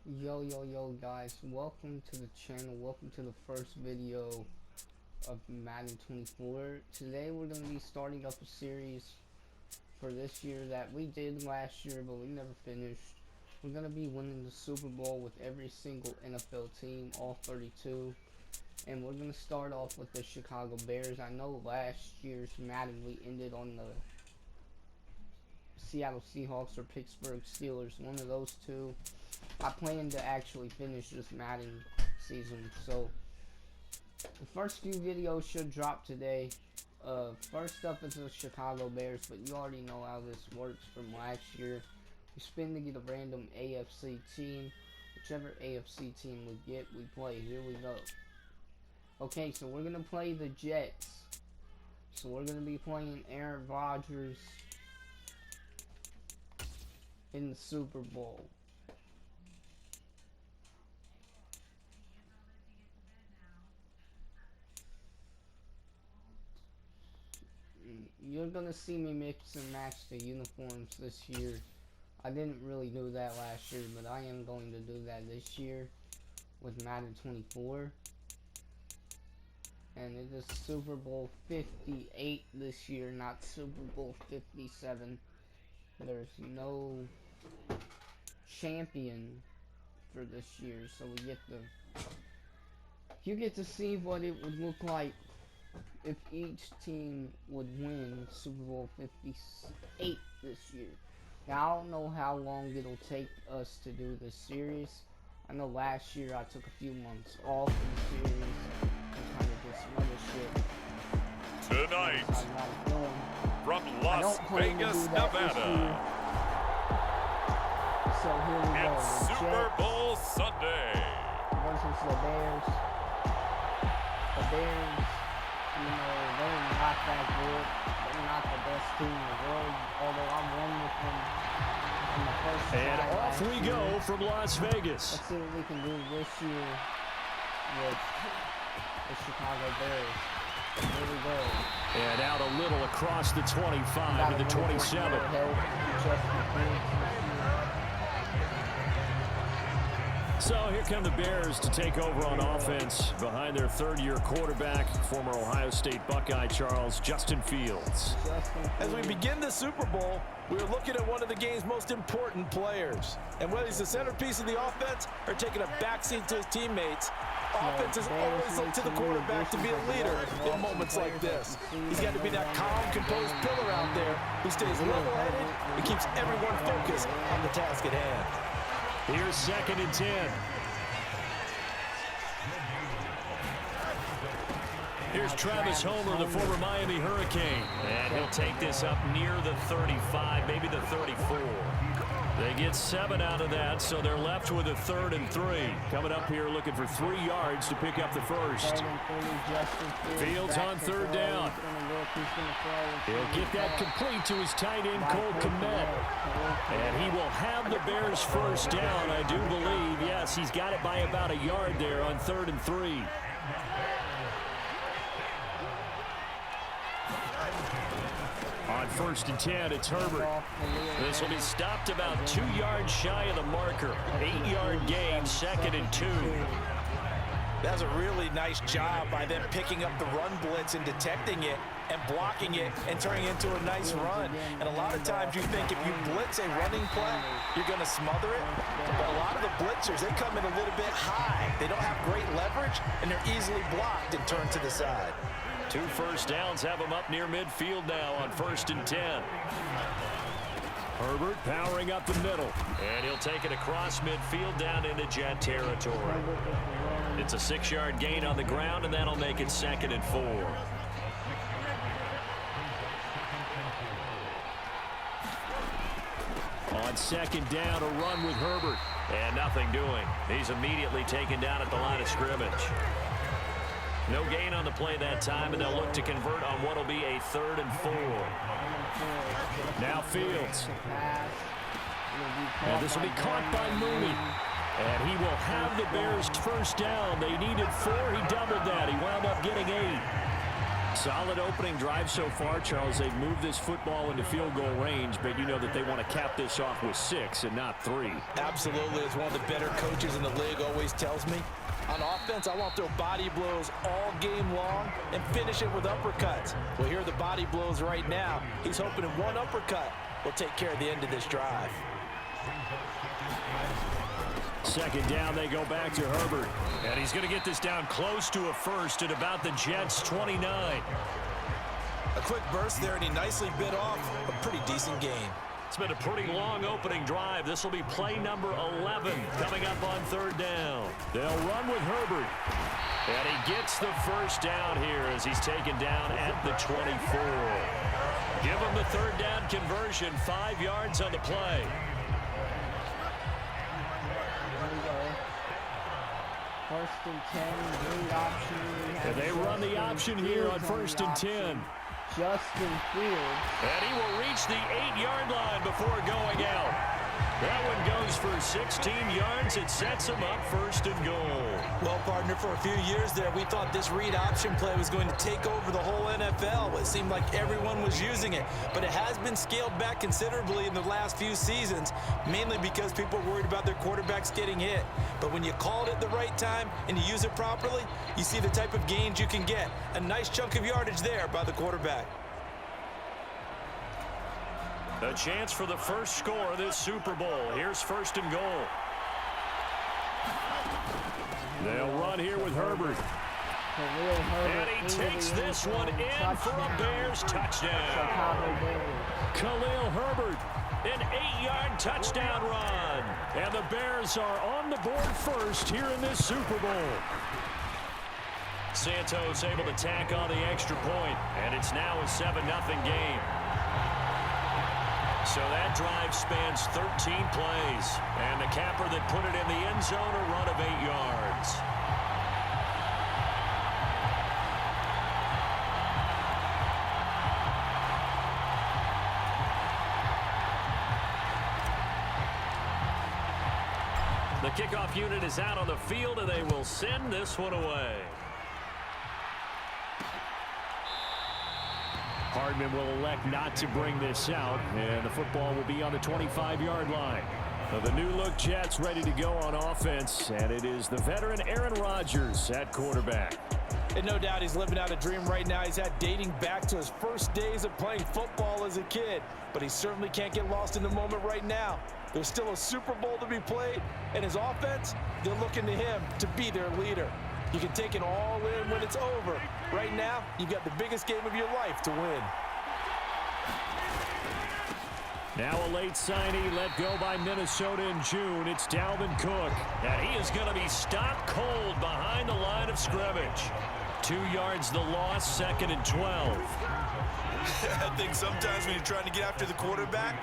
Yo guys, welcome to the channel. Welcome to the first video of Madden 24. Today we're going to be starting up a series for this year that we did last year but we never finished. We're going to be winning the Super Bowl with every single NFL team, all 32. And we're going to start off with the Chicago Bears. I know last year's Madden we ended on the Seattle Seahawks or Pittsburgh Steelers, one of those two. I plan to actually finish this Madden season, so the first few videos should drop today. First up is the Chicago Bears, but you already know how this works from last year. We spin to get a random AFC team. Whichever AFC team we get, we play. Here we go. Okay, so we're going to play the Jets. So we're going to be playing Aaron Rodgers in the Super Bowl. You're gonna see me mix and match the uniforms this year. I didn't really do that last year, but I am going to do that this year with Madden 24. And it is Super Bowl 58 this year, not Super Bowl 57. There's no champion for this year, so you get to see what it would look like if each team would win Super Bowl 58 this year. Now, I don't know how long it'll take us to do this series. I know last year I took a few months off in the series and kind of just other shit. Tonight, from Las Vegas, Nevada, so here we go. It's Super Bowl Sunday versus the Bears. The Bears, you know, they're not that good. They're not the best team in the world, although I won with them in the first try. And off we go from Las Vegas. Let's see what we can do this year with the Chicago Bears. Here we go. And out a little across the 25 to the 27. So here come the Bears to take over on offense behind their third-year quarterback, former Ohio State Buckeye Justin Fields. As we begin the Super Bowl, we're looking at one of the game's most important players. And whether he's the centerpiece of the offense or taking a backseat to his teammates, offenses always look to the quarterback to be a leader in moments like this. He's got to be that calm, composed pillar out there who stays level-headed and keeps everyone focused on the task at hand. Here's 2nd and 10. Here's Travis Homer, the former Miami Hurricane. And he'll take this up near the 35, maybe the 34. They get 7 out of that, so they're left with a 3rd and 3. Coming up here looking for 3 yards to pick up the first. Fields on 3rd down. He'll get that complete to his tight end, Cole Kmet. And he will have the Bears first down, I do believe. Yes, he's got it by about a yard there on 3rd and 3. On 1st and 10, it's Herbert. This will be stopped about 2 yards shy of the marker. 8-yard gain, 2nd and 2. That's a really nice job by them picking up the run blitz and detecting it and blocking it and turning it into a nice run. And a lot of times you think if you blitz a running play, you're going to smother it. But a lot of the blitzers, they come in a little bit high. They don't have great leverage, and they're easily blocked and turned to the side. 2 first downs have him up near midfield now on 1st and 10. Herbert powering up the middle. And he'll take it across midfield down into Jet territory. It's a 6-yard gain on the ground, and that'll make it 2nd and 4. On 2nd down, a run with Herbert. And nothing doing. He's immediately taken down at the line of scrimmage. No gain on the play that time, and they'll look to convert on what will be a 3rd and 4. Now Fields. And this will be caught by Mooney. And he will have the Bears first down. They needed 4. He doubled that. He wound up getting 8. Solid opening drive so far, Charles. They've moved this football into field goal range, but you know that they want to cap this off with 6 and not 3. Absolutely. As one of the better coaches in the league always tells me, on offense, I want to throw body blows all game long and finish it with uppercuts. Well, here are the body blows right now. He's hoping in one uppercut will take care of the end of this drive. Second down, they go back to Herbert. And he's going to get this down close to a first at about the Jets' 29. A quick burst there, and he nicely bit off a pretty decent game. It's been a pretty long opening drive. This will be play number 11 coming up on third down. They'll run with Herbert. And he gets the first down here as he's taken down at the 24. Give him the third down conversion, 5 yards on the play. First and 10, great option. And they run the option here on first and 10. Justin Fields. And he will reach the 8-yard line before going out. That one goes for 16 yards. It sets him up first and goal. Well, partner, for a few years there, we thought this read option play was going to take over the whole NFL. It seemed like everyone was using it, but it has been scaled back considerably in the last few seasons, mainly because people are worried about their quarterbacks getting hit. But when you call it at the right time and you use it properly, you see the type of gains you can get. A nice chunk of yardage there by the quarterback. A chance for the first score of this Super Bowl. Here's first and goal. They'll run here with Herbert. And he takes this one in for a Bears touchdown. Khalil Herbert, an 8-yard touchdown run. And the Bears are on the board first here in this Super Bowl. Santos able to tack on the extra point, and it's now a 7-0 game. So that drive spans 13 plays. And the capper that put it in the end zone, a run of 8 yards. The kickoff unit is out on the field, and they will send this one away. Hardman will elect not to bring this out, and the football will be on the 25-yard line. The new-look Jets ready to go on offense, and it is the veteran Aaron Rodgers at quarterback. And no doubt he's living out a dream right now. He's had dating back to his first days of playing football as a kid, but he certainly can't get lost in the moment right now. There's still a Super Bowl to be played, and his offense, they're looking to him to be their leader. You can take it all in when it's over. Right now, you've got the biggest game of your life to win. Now a late signee let go by Minnesota in June. It's Dalvin Cook. And he is going to be stopped cold behind the line of scrimmage. 2 yards the loss, 2nd and 12. I think sometimes when you're trying to get after the quarterback,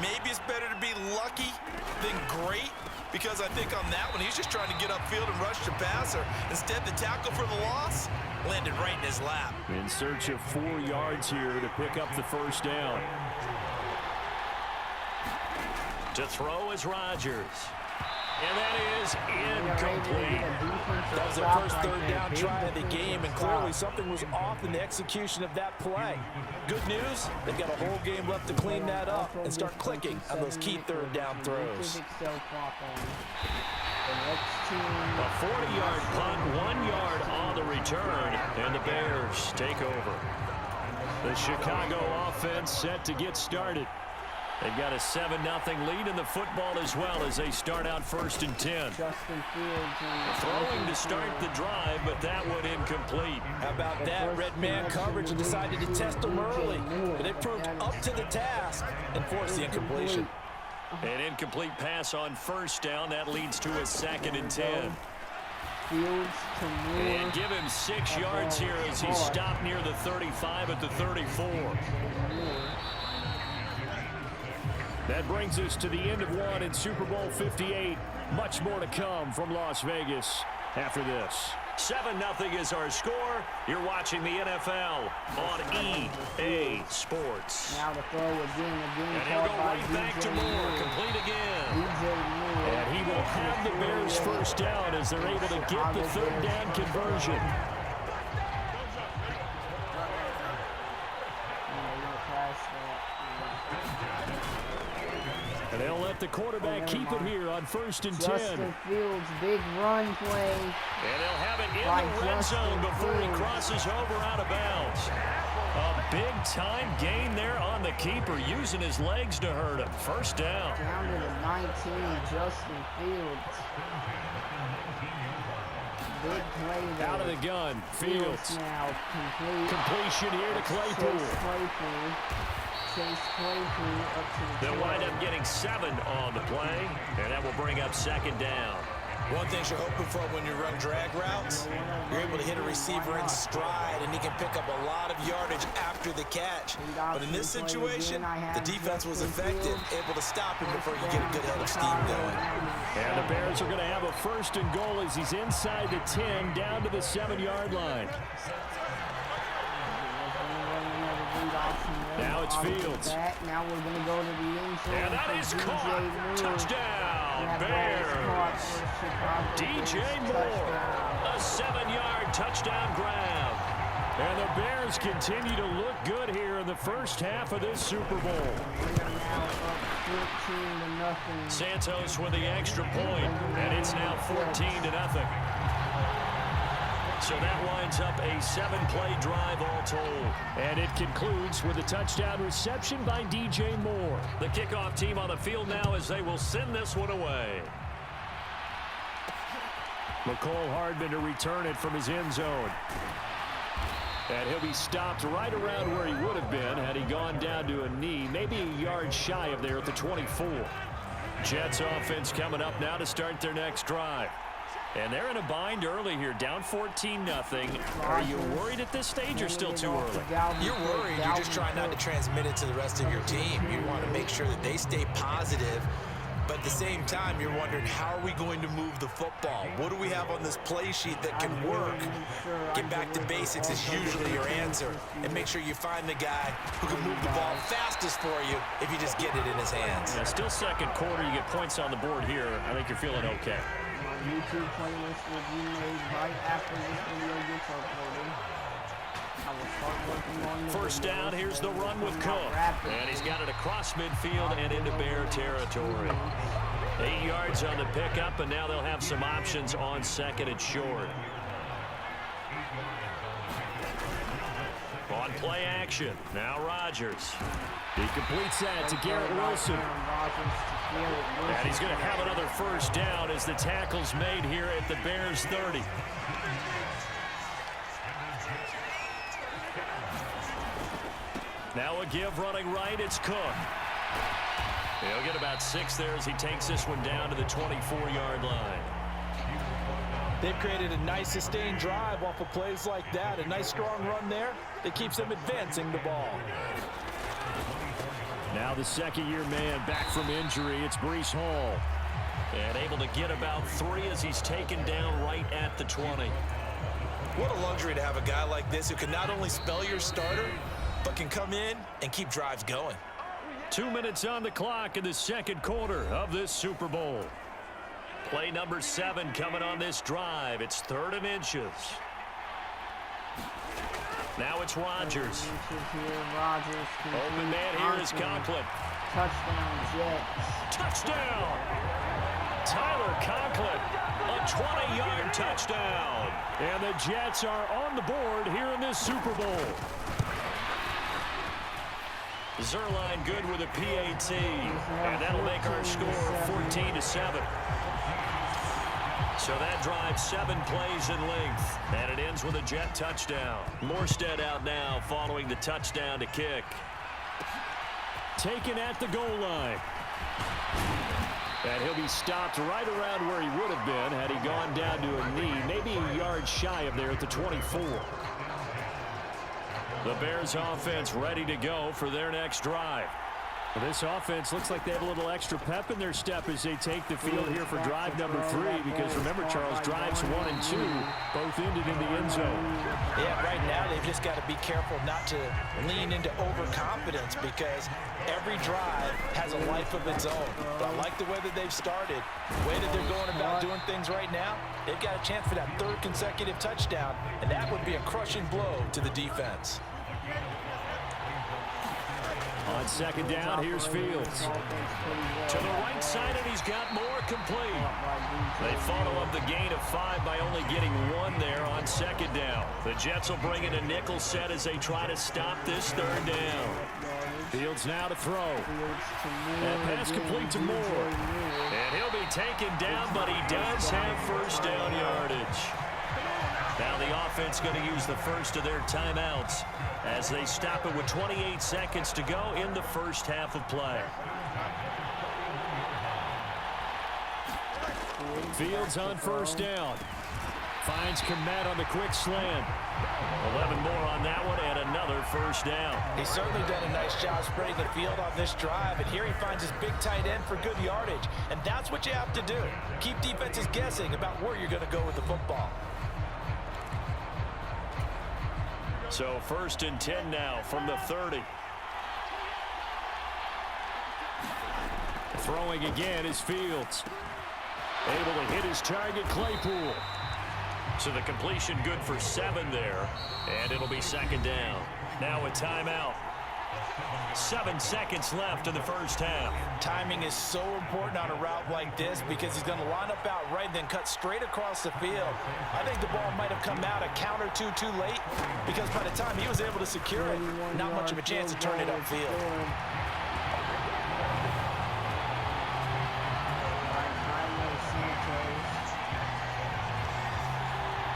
maybe it's better to be lucky than great. Because I think on that one, he's just trying to get upfield and rush the passer. Instead, the tackle for the loss landed right in his lap. In search of 4 yards here to pick up the first down. To throw is Rodgers. And that is incomplete. That was the first third down try of the game, and clearly something was off in the execution of that play. Good news, they've got a whole game left to clean that up and start clicking on those key third down throws. A 40-yard punt, 1 yard on the return, and the Bears take over. The Chicago offense set to get started. They've got a 7-0 lead in the football as well as they start out 1st and 10. Justin Fields throwing to start the drive, but that one incomplete. How about that? Red man coverage and decided to test them early. But they proved up to the task and forced the incompletion. An incomplete pass on first down. That leads to a 2nd and 10. Fields to Moore. And give him 6 yards here as he stopped near the 35 at the 34. That brings us to the end of one in Super Bowl 58. Much more to come from Las Vegas after this. 7-0 is our score. You're watching the NFL on EA Sports. Now to throw again. And he'll go right back to Moore. Complete again. And he will have the Bears first down as they're able to get the third down conversion. quarterback keep it here on 1st and 10. Justin Fields, big run play. And they'll have it in the red zone before he crosses over out of bounds. A big-time gain there on the keeper, using his legs to hurt him. First down. Down to the 19, Justin Fields. Big play there. Out of the gun, Fields. Now complete. Completion here to Claypool. Chase Claypool up to the They'll wind up getting 7 on the play, and that will bring up 2nd down. One thing you're hoping for when you run drag routes, you're able to hit a receiver in stride, and he can pick up a lot of yardage after the catch. But in this situation, the defense was effective, able to stop him before you get a good head of steam going. And the Bears are going to have a 1st and goal as he's inside the 10, down to the 7-yard line. Now it's Fields. Now we're going to go to the end zone. And that is caught. Touchdown, Bears. DJ Moore, a 7-yard touchdown grab. And the Bears continue to look good here in the first half of this Super Bowl. Santos with the extra point, and it's now 14-0. So that winds up a 7-play drive all told. And it concludes with a touchdown reception by DJ Moore. The kickoff team on the field now as they will send this one away. McCole Hardman to return it from his end zone. And he'll be stopped right around where he would have been had he gone down to a knee, maybe a yard shy of there at the 24. Jets offense coming up now to start their next drive. And they're in a bind early here, down 14-0. Are you worried at this stage or still too early? You're worried. You're just trying not to transmit it to the rest of your team. You want to make sure that they stay positive. But at the same time, you're wondering, how are we going to move the football? What do we have on this play sheet that can work? Get back to basics is usually your answer. And make sure you find the guy who can move the ball fastest for you if you just get it in his hands. Yeah, still second quarter. You get points on the board here. I think you're feeling okay. YouTube playlist will be made right after this video gets uploaded. I will start working on the First down, here's the run with Cook. And he's got it across midfield and into Bear territory. 8 yards on the pickup, and now they'll have some options on 2nd and short. On play action, now Rodgers. He completes that to Garrett Wilson. And he's going to have another first down as the tackle's made here at the Bears 30. Now a give running right, it's Cook. He'll get about 6 there as he takes this one down to the 24-yard line. They've created a nice sustained drive off of plays like that. A nice strong run there that keeps them advancing the ball. Now the second-year man back from injury. It's Breece Hall. And able to get about 3 as he's taken down right at the 20. What a luxury to have a guy like this who can not only spell your starter, but can come in and keep drives going. 2 minutes on the clock in the second quarter of this Super Bowl. Play number 7 coming on this drive. It's 3rd and inches. Now it's Rodgers. Open man here is Conklin. Touchdown, Jets. Touchdown! Tyler Conklin, a 20-yard touchdown. And the Jets are on the board here in this Super Bowl. Zerline good with a PAT. And that'll make our score 14-7. So that drives 7 plays in length, and it ends with a Jet touchdown. Morstead out now following the touchdown to kick. Taken at the goal line. And he'll be stopped right around where he would have been had he gone down to a knee, maybe a yard shy of there at the 24. The Bears offense ready to go for their next drive. Well, this offense looks like they have a little extra pep in their step as they take the field here for drive number 3, because remember, Charles, drives 1 and 2 both ended in the end zone. Yeah, right now they've just got to be careful not to lean into overconfidence, because every drive has a life of its own. But I like the way that they've started, the way that they're going about doing things right now. They've got a chance for that 3rd consecutive touchdown, and that would be a crushing blow to the defense. On second down, here's Fields. To the right side, and he's got more complete. They follow up the gain of 5 by only getting 1 there on second down. The Jets will bring in a nickel set as they try to stop this third down. Fields now to throw. And pass complete to Moore. And he'll be taken down, but he does have first down yardage. Now the offense going to use the first of their timeouts as they stop it with 28 seconds to go in the first half of play. Fields on first down. Finds Komet on the quick slant. 11 more on that one and another first down. He's certainly done a nice job spreading the field on this drive, and here he finds his big tight end for good yardage. And that's what you have to do. Keep defenses guessing about where you're going to go with the football. So 1st and 10 now from the 30. Throwing again is Fields. Able to hit his target, Claypool. So the completion good for 7 there, and it'll be second down. Now a timeout. 7 seconds left in the first half. Timing is so important on a route like this because he's going to line up out right and then cut straight across the field. I think the ball might have come out a count or two too late because by the time he was able to secure it, not much of a chance to turn it upfield.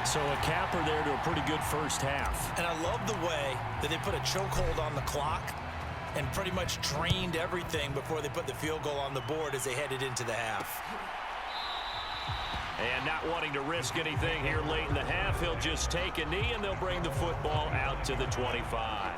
So a capper there to a pretty good first half. And I love the way that they put a chokehold on the clock and pretty much drained everything before they put the field goal on the board as they headed into the half. And not wanting to risk anything here late in the half, he'll just take a knee and they'll bring the football out to the 25.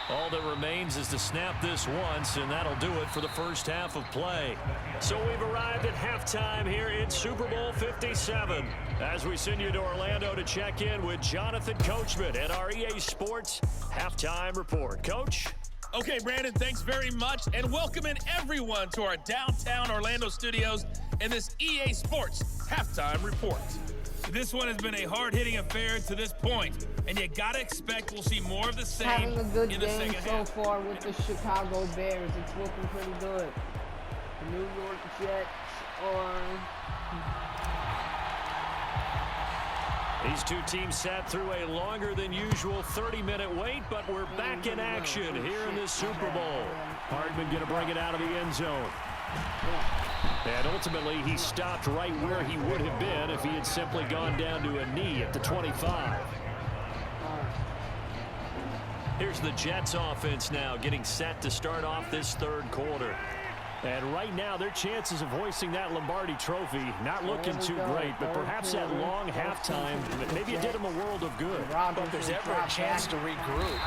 All that remains is to snap this once, and that'll do it for the first half of play. So we've arrived at halftime here in Super Bowl 57 as we send you to Orlando to check in with Jonathan Coachman at our EA Sports Halftime Report. Coach? Okay, Brandon, thanks very much, and welcoming everyone to our downtown Orlando studios in this EA Sports Halftime Report. This one has been a hard-hitting affair to this point, and you gotta expect we'll see more of the same. Having a good in the game second so half. far with the Chicago Bears. It's looking pretty good. The New York Jets are... These two teams sat through a longer than usual 30-minute wait, but we're back in action here in this Super Bowl. Hardman going to bring it out of the end zone. And ultimately, he stopped right where he would have been if he had simply gone down to a knee at the 25. Here's the Jets offense now getting set to start off this third quarter. And right now, their chances of hoisting that Lombardi trophy not looking too great, but perhaps that long halftime, maybe it did them a world of good. But if there's ever a chance to regroup,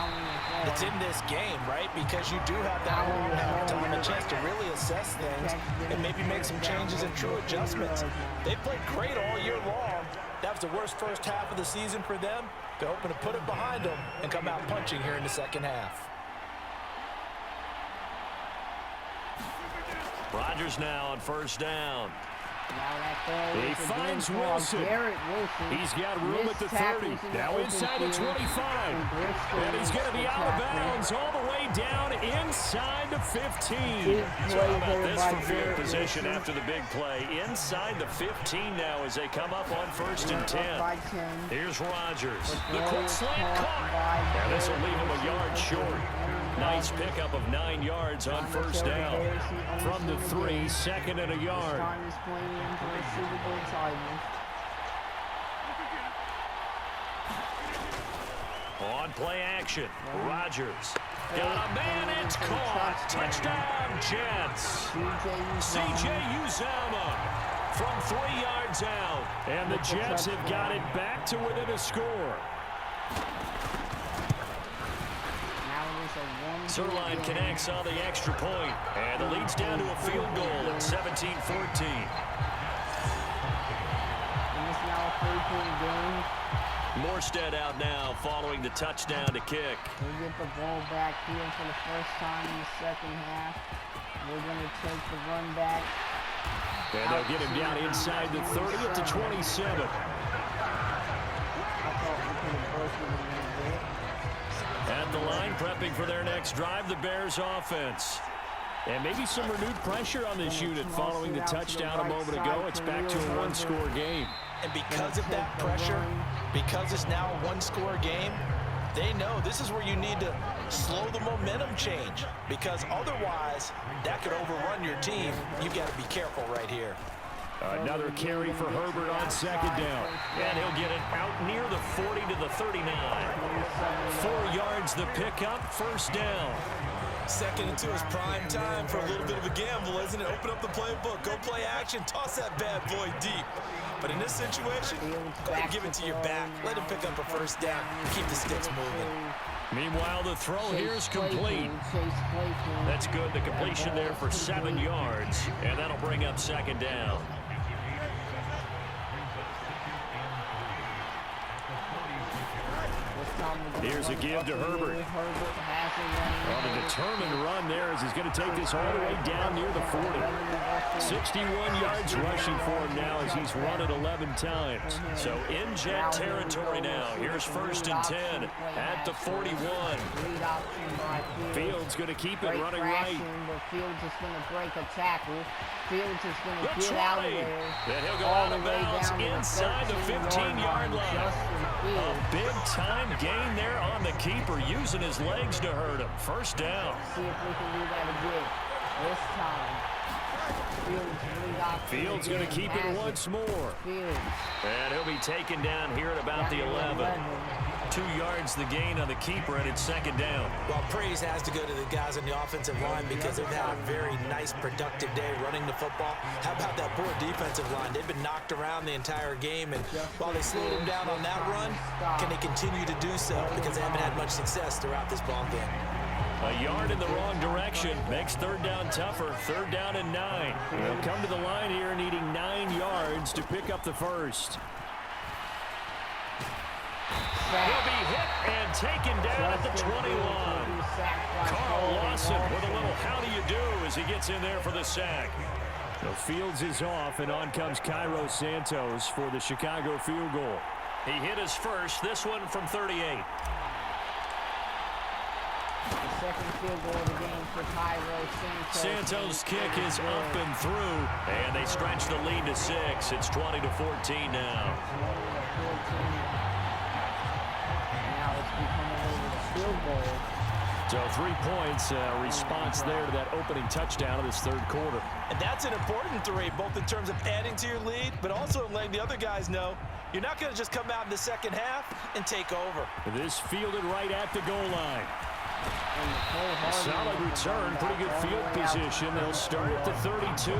it's in this game, right? Because you do have that long halftime, a chance to really assess things and maybe make some changes and true adjustments. They played great all year long. That was the worst first half of the season for them. They're hoping to put it behind them and come out punching here in the second half. Rodgers now on first down. He finds Wilson. He's got room at the 30. Now inside the 25. And he's going to be out of bounds all the way down inside the 15. So how about this for field position after the big play? Inside the 15 now as they come up on 1st and 10. Here's Rodgers. The quick slant caught. And this will leave him a yard short. Nice pickup of 9 yards on first down. From the 3, 2nd and a yard. On play action, Rodgers. Got a man, it's caught. Touchdown, Jets. C.J. Uzomah from 3 yards out. And the Jets have got it back to within a score. Zerline connects on the extra point, and it leads down to a field goal at 17-14. Morstead out now following the touchdown to kick. We get the ball back here for the first time in the second half. We're going to take the run back. And they'll get him down inside the 30 at the 27. At the line, prepping for their next drive, the Bears offense. And maybe some renewed pressure on this unit following the touchdown a moment ago. It's back to a one-score game. And because of that pressure, because it's now a one-score game, they know this is where you need to slow the momentum change, because otherwise that could overrun your team. You've got to be careful right here. Another carry for Herbert on second down. And he'll get it out near the 40 to the 39. 4 yards the pickup, first down. Second and 2 is prime time for a little bit of a gamble, isn't it? Open up the playbook, go play action, toss that bad boy deep. But in this situation, go ahead and give it to your back. Let him pick up a first down. Keep the sticks moving. Meanwhile, the throw here is complete. That's good. The completion there for 7 yards. And that'll bring up second down. Here's a give to Herbert. On a determined run there as he's going to take this all the way down near the 40. 61 yards rushing for him now as he's run it 11 times. So in jet territory now. Here's first and 10 at the 41. Fields going to keep it running right. Fields is going to break a tackle. Fields is going to get out of there. Then he'll go out of bounds inside the 15-yard line. A big-time gain there on the keeper, using his legs to hurt him. First down. See if we can do that again. This time. Fields going to keep it once more. And he'll be taken down here at about the 11. 2 yards the gain on the keeper, and it's second down. Well, praise has to go to the guys on the offensive line because they've had a very nice, productive day running the football. How about that poor defensive line? They've been knocked around the entire game, and while they slowed them down on that run, can they continue to do so? Because they haven't had much success throughout this ball game. A yard in the wrong direction makes third down tougher. Third down and 9. They'll come to the line here needing 9 yards to pick up the first. He'll be hit and taken down at the 21. Carl Lawson with a little how do you do as he gets in there for the sack. The Fields is off, and on comes Cairo Santos for the Chicago field goal. He hit his first, this one from 38. The second field goal of the game for Cairo Santos. Santos' kick is up and through, and they stretch the lead to 6. It's 20 to 14 now. 20 to 14. So 3 points, response there to that opening touchdown of this third quarter. And that's an important 3, both in terms of adding to your lead, but also letting the other guys know you're not going to just come out in the second half and take over. This fielded right at the goal line. A solid return, pretty good field position. They'll start at the 32.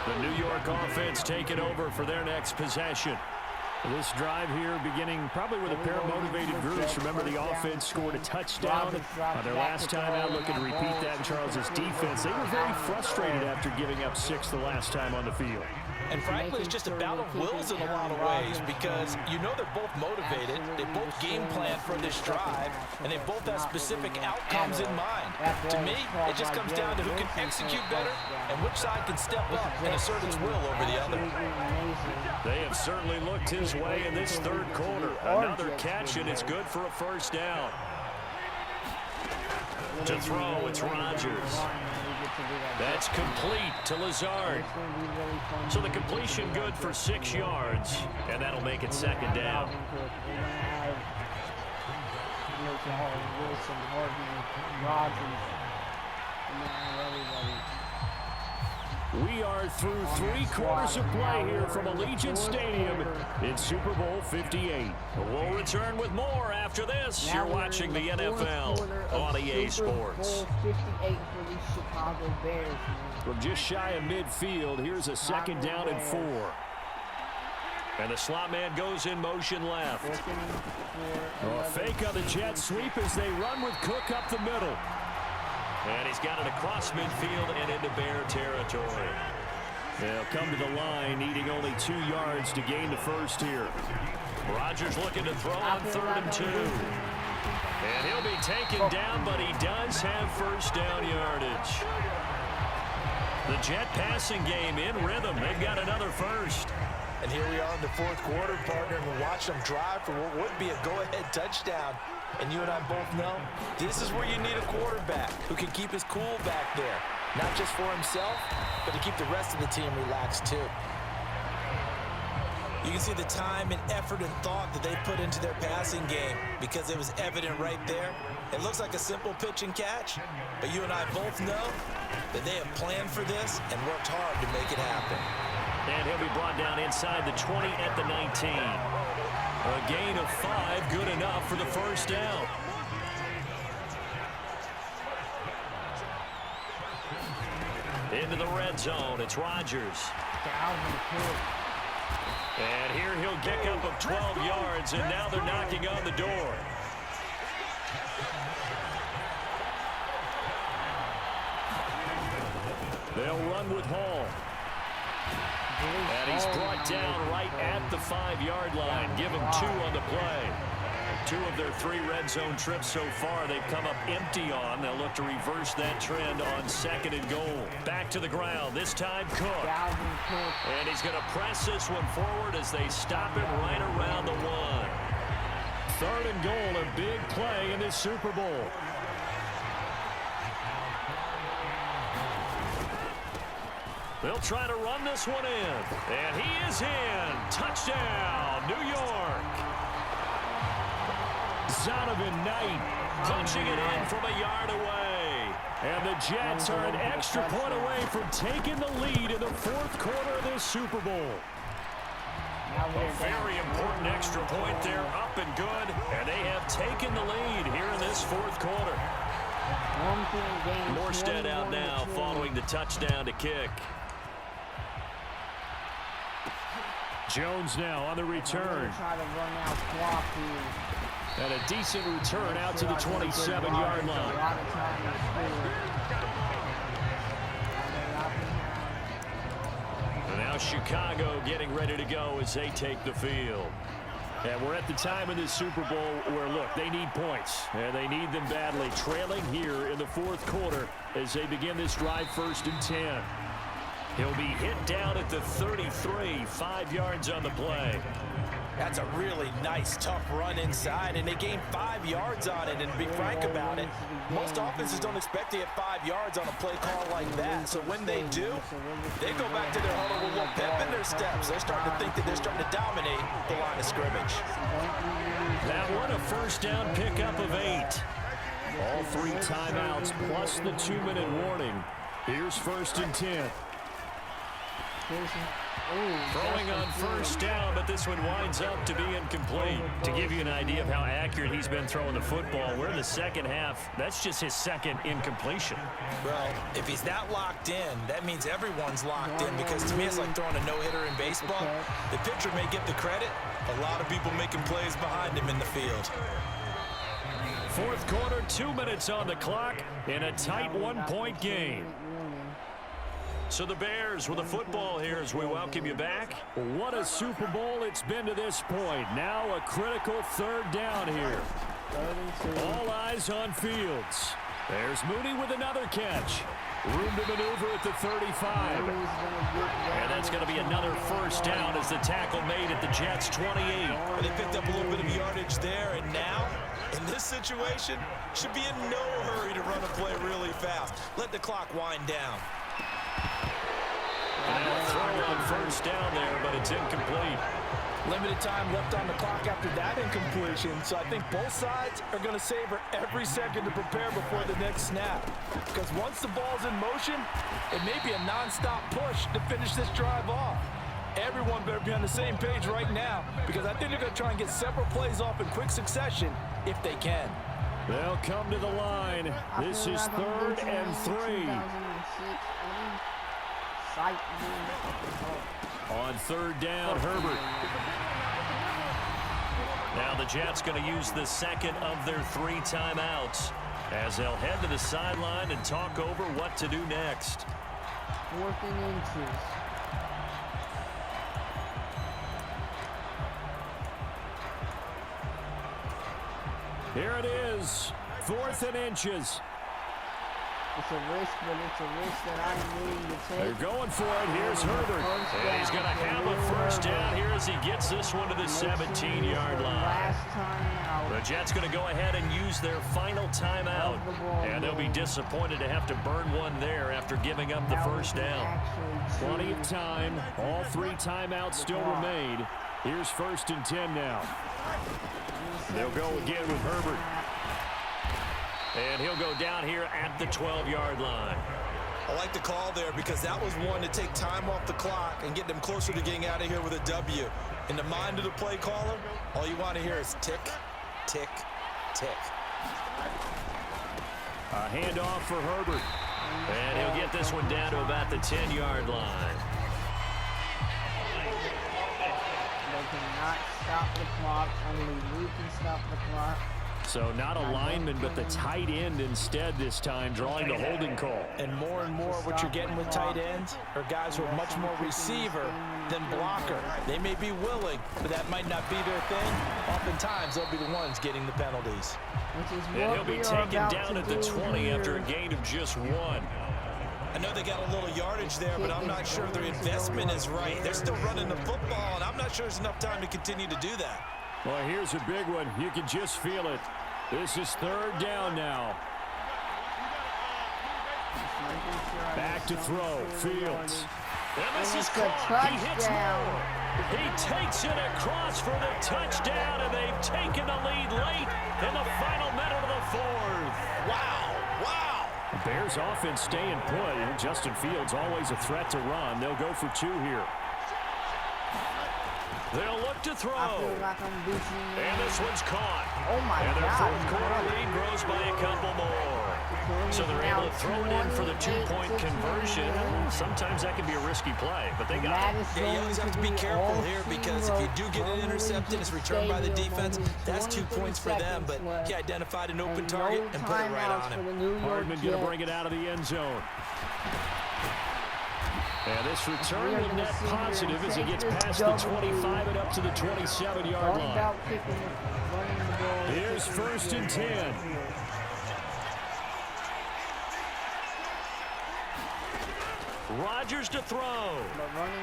The New York offense taking over for their next possession. This drive here beginning probably with a pair of motivated groups. Remember, the offense scored a touchdown their last time out. Looking to repeat that in Charles's defense. They were very frustrated after giving up 6 the last time on the field. And frankly, it's just a battle of wills in a lot of ways because you know they're both motivated. They both game plan for this drive, and they both have specific outcomes in mind. To me, it just comes down to who can execute better and which side can step up and assert its will over the other. They have certainly looked his way in this third quarter. Another catch, and it's good for a first down. To throw, it's Rodgers. That's complete to Lazard. So the completion good for 6 yards, and that'll make it second down. We are through 3 quarters of play here from Allegiant Stadium in Super Bowl 58. We'll return with more after this. You're watching the NFL on EA Sports. 58 for the Chicago Bears. From just shy of midfield, here's a second down and 4. And the slot man goes in motion left. A fake on the jet sweep as they run with Cook up the middle. And he's got it across midfield and into Bear territory. They'll come to the line, needing only 2 yards to gain the first here. Rodgers looking to throw on 3rd and 2. And he'll be taken down, but he does have first down yardage. The Jet passing game in rhythm. They've got another first. And here we are in the fourth quarter, partner, and we're watching them drive for what would be a go-ahead touchdown. And you and I both know this is where you need a quarterback who can keep his cool back there. Not just for himself, but to keep the rest of the team relaxed too. You can see the time and effort and thought that they put into their passing game because it was evident right there. It looks like a simple pitch and catch, but you and I both know that they have planned for this and worked hard to make it happen. And he'll be brought down inside the 20 at the 19. A gain of 5, good enough for the first down. Into the red zone, it's Rodgers. And here he'll kick up of 12 yards, and now they're knocking on the door. They'll run with Hall. And he's brought down right at the 5-yard line. Give him 2 on the play. 2 of their 3 red zone trips so far they've come up empty on. They'll look to reverse that trend on 2nd and goal. Back to the ground, this time Cook. And he's going to press this one forward as they stop it right around the 1. 3rd and goal, a big play in this Super Bowl. They'll try to run this one in. And he is in. Touchdown, New York. Zonovan Knight punching it in from a yard away. And the Jets are an extra point away from taking the lead in the 4th quarter of this Super Bowl. A very important extra point there, up and good. And they have taken the lead here in this 4th quarter. Morstead out now following the touchdown to kick. Jones now on the return. And a decent return out to the 27-yard line. And now Chicago getting ready to go as they take the field. And we're at the time in this Super Bowl where, look, they need points. And they need them badly. Trailing here in the 4th quarter as they begin this drive 1st and 10. He'll be hit down at the 33, 5 yards on the play. That's a really nice, tough run inside, and they gained 5 yards on it. And to be frank about it, most offenses don't expect to get 5 yards on a play call like that. So when they do, they go back to their huddle with a little pep in their steps. They're starting to think that they're starting to dominate the line of scrimmage. That one, a first down pickup of 8. All 3 timeouts plus the 2-minute warning. Here's 1st and 10. Throwing on first down, but this one winds up to be incomplete. To give you an idea of how accurate he's been throwing the football, we're in the second half. That's just his 2nd incompletion. Well, if he's that locked in, that means everyone's locked in, because to me it's like throwing a no-hitter in baseball. The pitcher may get the credit, a lot of people making plays behind him in the field. 4th quarter, 2 minutes on the clock in a tight 1-point game. So the Bears with the football here as we welcome you back. What a Super Bowl it's been to this point. Now a critical 3rd down here. All eyes on Fields. There's Mooney with another catch. Room to maneuver at the 35. And that's going to be another first down as the tackle made at the Jets' 28. They picked up a little bit of yardage there, and now, in this situation, should be in no hurry to run a play really fast. Let the clock wind down. And a throw on first down there, but it's incomplete. Limited time left on the clock after that incompletion, so I think both sides are going to savor every second to prepare before the next snap. Because once the ball's in motion, it may be a non-stop push to finish this drive off. Everyone better be on the same page right now, because I think they're going to try and get several plays off in quick succession if they can. They'll come to the line. This is 3rd and 3. On 3rd down, Herbert. Now the Jets going to use the 2nd of their 3 timeouts as they'll head to the sideline and talk over what to do next. 4th and inches. Here it is, 4th and inches. It's a risk, but it's a risk that I'm willing to take. They're going for it. Here's Herbert. And he's going to have a first down here as he gets this one to the 17-yard line. Last time out. The Jets going to go ahead and use their final timeout. And they'll be disappointed to have to burn one there after giving up the first down. Plenty of time. All 3 timeouts still remain. Here's 1st and 10 now. They'll go again with Herbert. And he'll go down here at the 12-yard line. I like the call there because that was one to take time off the clock and get them closer to getting out of here with a W. In the mind of the play caller, all you want to hear is tick, tick, tick. A handoff for Herbert. And he'll get this one down to about the 10-yard line. They cannot stop the clock. Only we can stop the clock. So not a lineman, but the tight end instead this time, drawing the holding call. And more what you're getting with tight ends are guys who are much more receiver than blocker. They may be willing, but that might not be their thing. Oftentimes, they'll be the ones getting the penalties. And he'll be taken down at the 20 after a gain of just 1. I know they got a little yardage there, but I'm not sure their investment is right. They're still running the football, and I'm not sure there's enough time to continue to do that. Well, here's a big one. You can just feel it. This is 3rd down now. Back to throw. Fields. And this is caught. He hits more. He takes it across for the touchdown, and they've taken the lead late in the final minute of the 4th. Wow. Wow. The Bears offense staying put. And Justin Fields always a threat to run. They'll go for 2 here. They'll look to throw. I feel like I'm beating you. And this one's caught. Oh, my and their God. 4th quarter lead grows by a couple more. So they're able to throw it in for the 2-point conversion. Sometimes that can be a risky play, but they got it. Yeah, you always have to be careful here because if you do get it intercepted, it's returned by the defense. That's 2 points for them, but he identified an open target and put it right on him. Hardman going to bring it out of the end zone. And this return will net positive as he gets past the 25 and up to the 27-yard line. Here's 1st and 10. Rodgers to throw.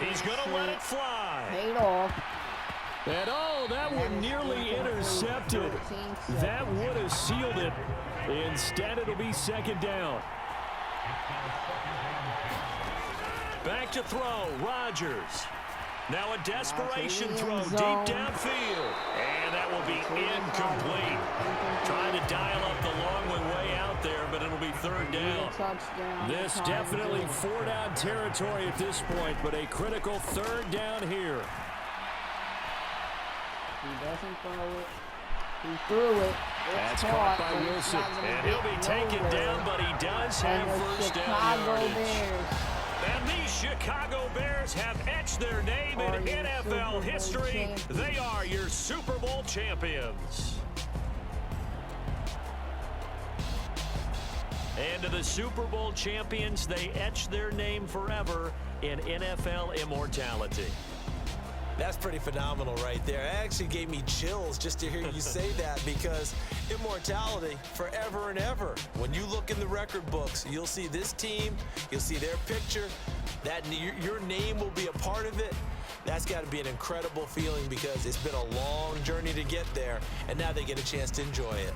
He's going to let it fly. Paid off. And that one nearly intercepted. That would have sealed it. Instead, it'll be 2nd down. Back to throw, Rodgers. Now a desperation throw deep downfield. And that will be incomplete. Trying to dial up the long way out there, but it'll be 3rd down. This definitely 4-down territory at this point, but a critical 3rd down here. He doesn't throw it. He threw it. That's caught by Wilson. And he'll be taken down, but he does have first down yardage. And these Chicago Bears have etched their name in NFL history. They are your Super Bowl champions. And to the Super Bowl champions, they etch their name forever in NFL immortality. That's pretty phenomenal right there. It actually gave me chills just to hear you say that because immortality forever and ever. When you look in the record books, you'll see this team, you'll see their picture, that your name will be a part of it. That's got to be an incredible feeling because it's been a long journey to get there, and now they get a chance to enjoy it.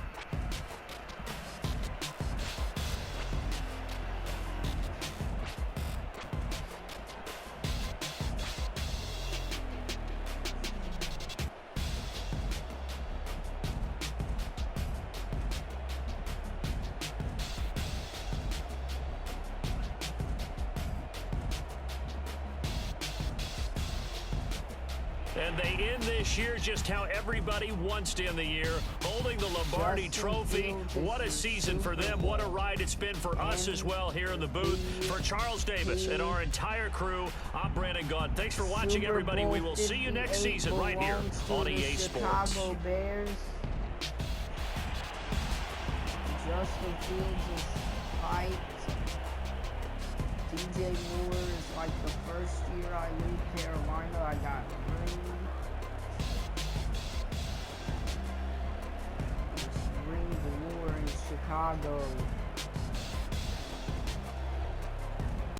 And they end this year just how everybody wants to end the year, holding the Lombardi Trophy. What a season for them. What a ride it's been for us as well here in the booth. For Charles Davis and our entire crew, I'm Brandon Gunn. Thanks for watching, everybody. We will see you next season right here on EA Sports. Chicago Bears. Justin Fields is hyped. DJ Moore is like the first year I knew Carolina, I got green. Spring Moore in Chicago.